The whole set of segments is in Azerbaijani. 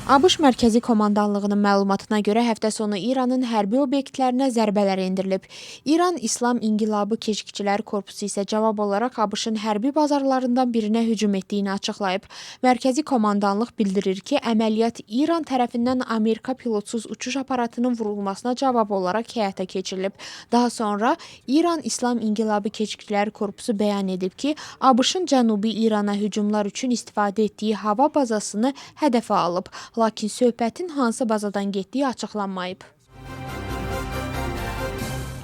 ABŞ Mərkəzi Komandanlığının məlumatına görə həftə sonu İranın hərbi obyektlərinə zərbələr endirilib. İran İslam İnqilabı Keşikçiləri Korpusu isə cavab olaraq ABŞ-ın hərbi bazarlarından birinə hücum etdiyini açıqlayıb. Mərkəzi Komandanlıq bildirir ki, əməliyyat İran tərəfindən Amerika pilotsuz uçuş aparatının vurulmasına cavab olaraq həyata keçirilib. Daha sonra İran İslam İnqilabı Keşikçiləri Korpusu bəyan edib ki, ABŞ-ın Cənubi İrana hücumlar üçün istifadə etdiyi hava bazasını hədəfə alıb. Lakin söhbətin hansı bazadan getdiyi açıqlanmayıb.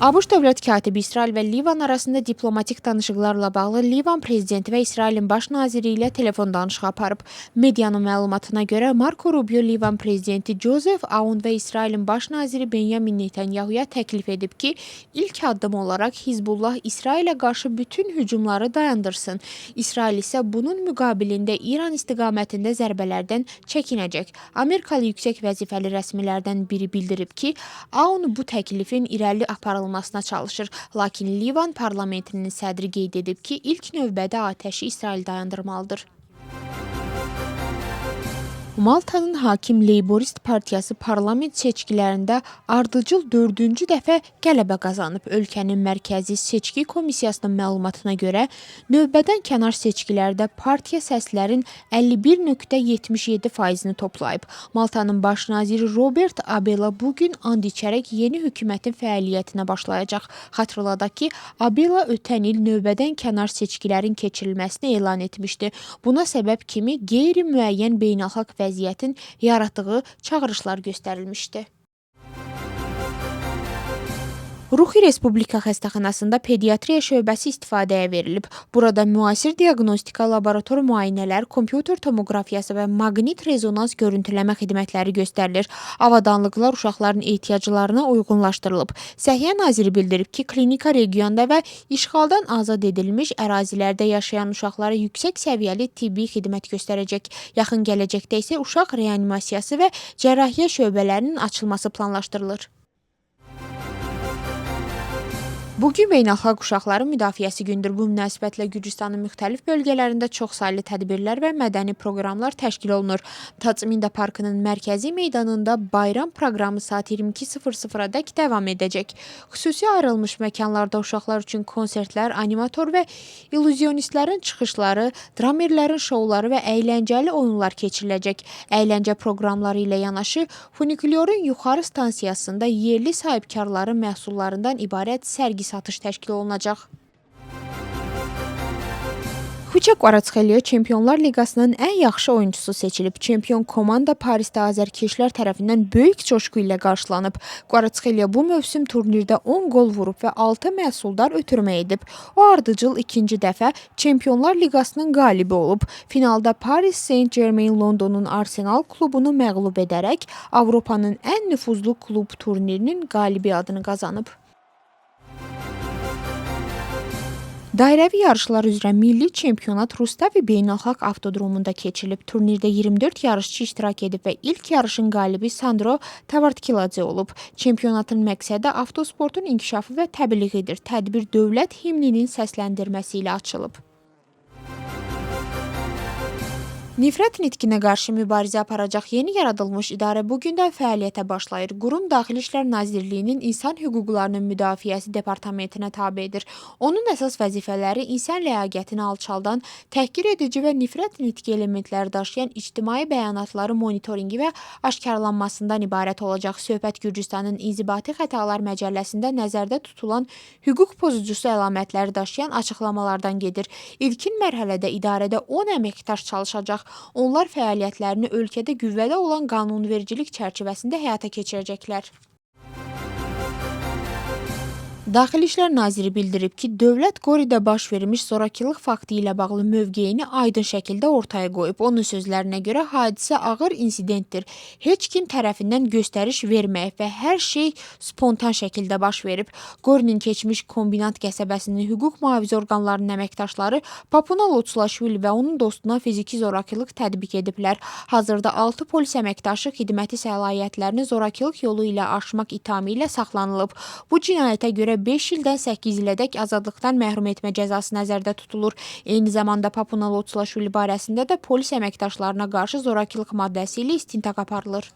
ABŞ dövlət katibi İsrail və Livan arasında diplomatik danışıqlarla bağlı Livan prezidenti və İsrailin baş naziri ilə telefon danışığı aparıb. Medianın məlumatına görə Marco Rubio Livan prezidenti Joseph Aoun və İsrailin baş naziri Benjamin Netanyahuya təklif edib ki, ilk addım olaraq Hizbullah İsrailə qarşı bütün hücumları dayandırsın. İsrail isə bunun müqabilində İran istiqamətində zərbələrdən çəkinəcək. Amerikalı yüksək vəzifəli rəsmilərdən biri bildirib ki, Aoun bu təklifin irəli aparılmasına çalışır. Lakin Livan parlamentinin sədri qeyd edib ki, ilk növbədə atəşi İsrail dayandırmalıdır. Maltanın hakim Leyborist partiyası parlament seçkilərində ardıcıl 4-cü dəfə qələbə qazanıb. Ölkənin mərkəzi seçki komissiyasının məlumatına görə növbədən kənar seçkilərdə partiya səslərin 51,77%-ni toplayıb. Maltanın baş naziri Robert Abela bugün and içərək yeni hökumətin fəaliyyətinə başlayacaq. Xatırladaq ki, Abela ötən il növbədən kənar seçkilərin keçirilməsini elan etmişdi. Buna səbəb kimi qeyri-müəyyən beynəlxalq vəziyyətin yaratdığı çağırışlar göstərilmişdi. Ruhi Respublika xəstəxanasında pediatriya şöbəsi istifadəyə verilib. Burada müasir diaqnostika, laborator müayinələr, kompüter tomografiyası və maqnit rezonans görüntüləmə xidmətləri göstərilir. Avadanlıqlar uşaqların ehtiyaclarına uyğunlaşdırılıb. Səhiyyə naziri bildirib ki, klinika regionda və işğaldan azad edilmiş ərazilərdə yaşayan uşaqlara yüksək səviyyəli tibbi xidmət göstərəcək. Yaxın gələcəkdə isə uşaq reanimasiyası və cərrahiyyə şöbələrinin açılması planlaşdırılır. Bugün Beynəlxalq Uşaqların Müdafiəsi gündür. Bu münasibətlə Gürcüstanın müxtəlif bölgələrində çoxsaylı tədbirlər və mədəni proqramlar təşkil olunur. Tatminda parkının mərkəzi meydanında bayram proqramı saat 22:00-dək davam edəcək. Xüsusi ayrılmış məkanlarda uşaqlar üçün konsertlər, animator və illüzyonistlərin çıxışları, dramerlərin şouları və əyləncəli oyunlar keçiriləcək. Əyləncə proqramları ilə yanaşı funikulyorun yuxarı stansiyasında yerli sahibkarların məhsullarından ibarət sərgi satış təşkil olunacaq. Xuçek Kvaratskhelia Çempionlar Liqasının ən yaxşı oyuncusu seçilib. Çempion komanda Parisdə azərkeşlər tərəfindən böyük coşqu ilə qarşılanıb. Kvaratskhelia bu mövsüm turnirdə 10 gol vurub və 6 məhsuldar ötürmə edib. O ardıcıl ikinci dəfə Çempionlar Liqasının qalibi olub. Finalda Paris Saint-Germain Londonun Arsenal klubunu məğlub edərək Avropanın ən nüfuzlu klub turnirinin qalibi adını qazanıb. Dairəvi yarışlar üzrə milli çempionat Rustavi Beynəlxalq Avtodromunda keçirilib. Turnirdə 24 yarışçı iştirak edib və ilk yarışın qalibi Sandro Tavartkiladze olub. Çempionatın məqsədi avtosportun inkişafı və təbliğidir. Tədbir dövlət himninin səsləndirməsi ilə açılıb. Nifrət nitqinə qarşı mübarizə aparacaq yeni yaradılmış idarə bugündən fəaliyyətə başlayır. Qurum Daxili İşlər Nazirliyinin İnsan Hüquqlarının Müdafiəsi Departamentinə tabedir. Onun əsas vəzifələri insan ləyaqətini alçaldan, təhqir edici və nifrət nitqi elementləri daşıyan ictimai bəyanatları monitoringi və aşkarlanmasından ibarət olacaq. Söhbət Gürcüstanın İnzibati Xətalar Məcəlləsində nəzərdə tutulan hüquq pozucusu əlamətləri daşıyan açıqlamalardan gedir. İlkin mərhələdə idarədə 10 əməkdaş çalışacaq. Onlar fəaliyyətlərini ölkədə qüvvədə olan qanunvericilik çərçivəsində həyata keçirəcəklər. Daxili İşlər Naziri bildirib ki, dövlət Qoridə baş vermiş zorakılıq faktı ilə bağlı mövqeyini aydın şəkildə ortaya qoyub. Onun sözlərinə görə hadisə ağır insidentdir. Heç kim tərəfindən göstəriş verməyib və hər şey spontan şəkildə baş verib. Qorinin keçmiş kombinat qəsəbəsinin hüquq mühafizə orqanlarının əməkdaşları Papuna Loçlaşvili və onun dostuna fiziki zorakılıq tətbiq ediblər. Hazırda 6 polis əməkdaşı xidməti səlahiyyətlərini zorakılıq yolu ilə aşmaq ithamı ilə saxlanılıb. Bu cinayətə görə 5 ildən 8 ilədək azadlıqdan məhrum etmə cəzası nəzərdə tutulur. Eyni zamanda Papuna Lotsulaşvili barəsində də polis əməkdaşlarına qarşı zorakılıq maddəsi ilə istintaq aparılır.